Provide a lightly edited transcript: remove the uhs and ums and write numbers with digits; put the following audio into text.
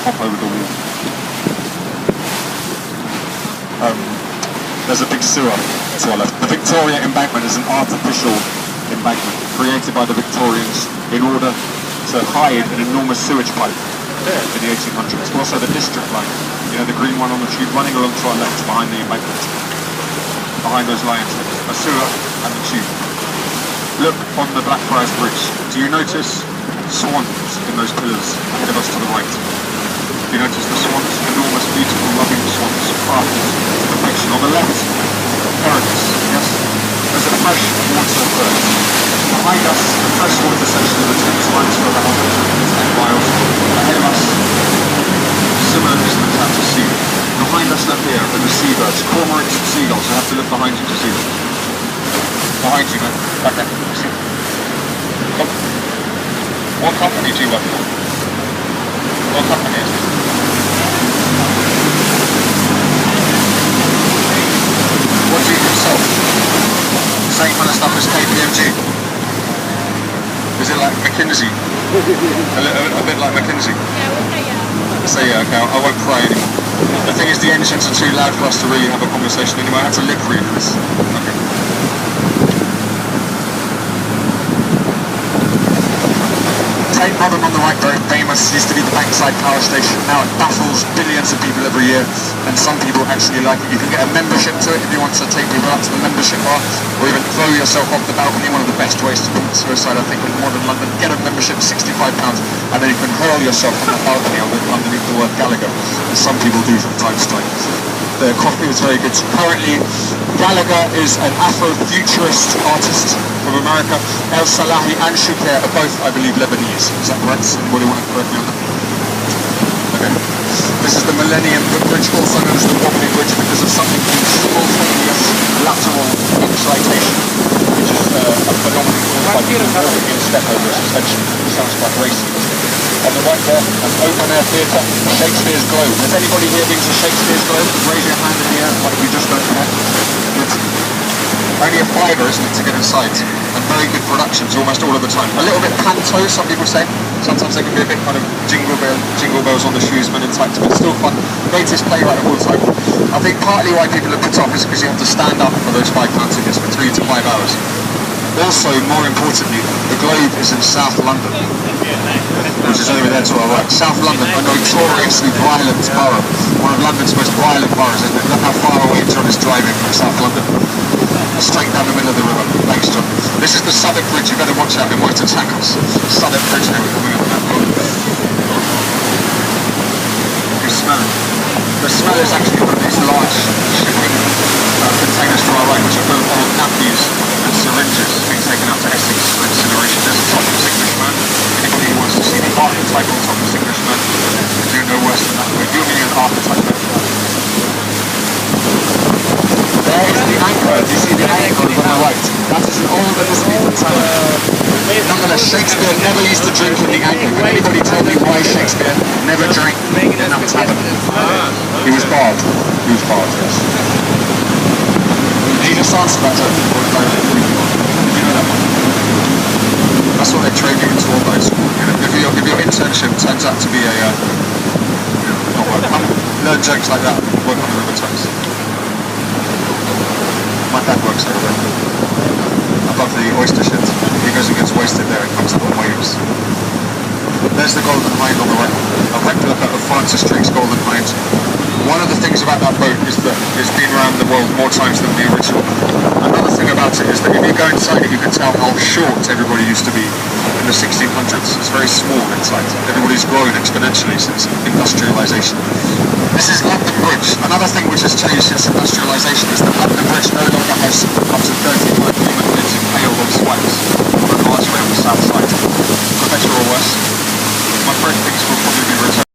hop over the wall. There's a big sewer to our left. The Victoria Embankment is an artificial embankment created by the Victorians in order to hide an enormous sewage pipe in the 1800s. Also the District Line, you know, the green one on the tube running along to our left behind the embankment. Behind those lions, a sewer and the tube. Look on the Blackfriars Bridge. Do you notice swans in those pillars ahead of us to the right? Do you notice the swans? Enormous, beautiful, loving swans, crafted to perfection. On the left, herons, yes? There's a fresh water bird. Behind us, the freshwater section of the Thames runs for about 10 miles. Ahead of us, similar distance out to sea. Behind us up here are the seabirds, cormorants and seagulls. You have to look behind you to see them. Behind you, man. Back there. See? Look. What company do you work for? What company is it? What do you sell? Same kind of stuff as KPMG. Is it like McKinsey? a bit like McKinsey? Yeah, we'll say yeah. Say yeah, okay, I won't cry anymore. The thing is, the engines are too loud for us to really have a conversation anymore. I had to lip read this. Okay. Tate Modern on the right, very famous, used to be the Bankside Power Station. Now it baffles billions of people every year, and some people actually like it. You can get a membership to it if you want to take people up to the membership bar, or even throw yourself off the balcony. One of the best ways to commit suicide, I think, in modern London. Get a membership, £65, and then you can hurl yourself from the balcony underneath the word Gallagher, as some people do from time to time. The coffee is very good. Currently, Gallagher is an Afro-futurist artist from America. El Salahi and Shukair are both, I believe, Lebanese. Is that correct? Anybody want to correct me on that? Okay. This is the Millennium Bridge, also known as the Wobbly Bridge, because of something called simultaneous lateral excitation, which is a phenomenon caused by people walking in step over a suspension. It sounds quite racy. On the right there, an open-air theatre, Shakespeare's Globe. Has anybody here been to Shakespeare's Globe? Raise your hand in the air, like you just don't know. Only a fiver, isn't it, to get inside? And very good productions, almost all of the time. A little bit panto, some people say. Sometimes they can be a bit kind of jingle bells on the shoes, men in tights, but still fun. Greatest playwright of all time. I think partly why people are put off is because you have to stand up for those £5 tickets for 3 to 5 hours. Also, more importantly, the Globe is in South London, which is over there to our right. South London, a notoriously violent borough. One of London's most violent boroughs, isn't it? Look how far away John is driving from South London. Straight down the middle of the river. Thanks, John. This is the Southwark Bridge. You better watch out, they might attack us. Southwark Bridge, now we're coming up on that road. You smell it. The smell is actually one of these large shipping containers to our right, which are full of nappies and syringes being taken out to Essex for incineration. There's a topless Englishman. Anybody who wants to see the archetypal topless Englishman, do no worse than that. We're doing an archetype. There is the anchor. Do you see the anchor on the right? That is an old Elizabethan tavern. Nonetheless, Shakespeare never used to drink in the anchor. Can anybody tell me why Shakespeare never drank in that tavern? He was barred. He was barred, yes. Did you just answer that, Joe? Did you know that one? That's what they train you into all those. If your internship turns out to be a not work, learn jokes like that, work on the river Thames. My dad works over there. Above the oyster shed. He goes and gets wasted there and comes up on waves. There's the Golden Hind on the right. A replica of Francis Drake's Golden Hind. One of the things about that boat is that it's been around the world more times than the original. Another thing about it is that if you go inside it, you can tell how short everybody used to be in the 1600s. It's very small inside. Everybody's grown exponentially since industrialisation. This is London Bridge. Another thing which has changed since industrialisation is that London Bridge no longer has up to